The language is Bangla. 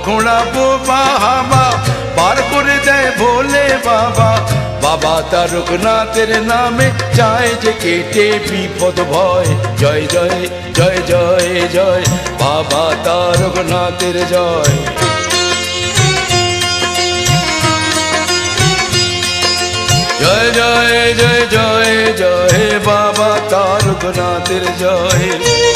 খোঁড়াবো বাবা, পার করে দেয় ভোলে বাবা। বাবা তারকনাথের নামে যায় যে কেটে বিপদ ভয়। জয় জয় জয় জয় জয়, বাবা তারকনাথের জয়। জয় জয় জয় জয় জয়, বাবা তারকনাথের জয়।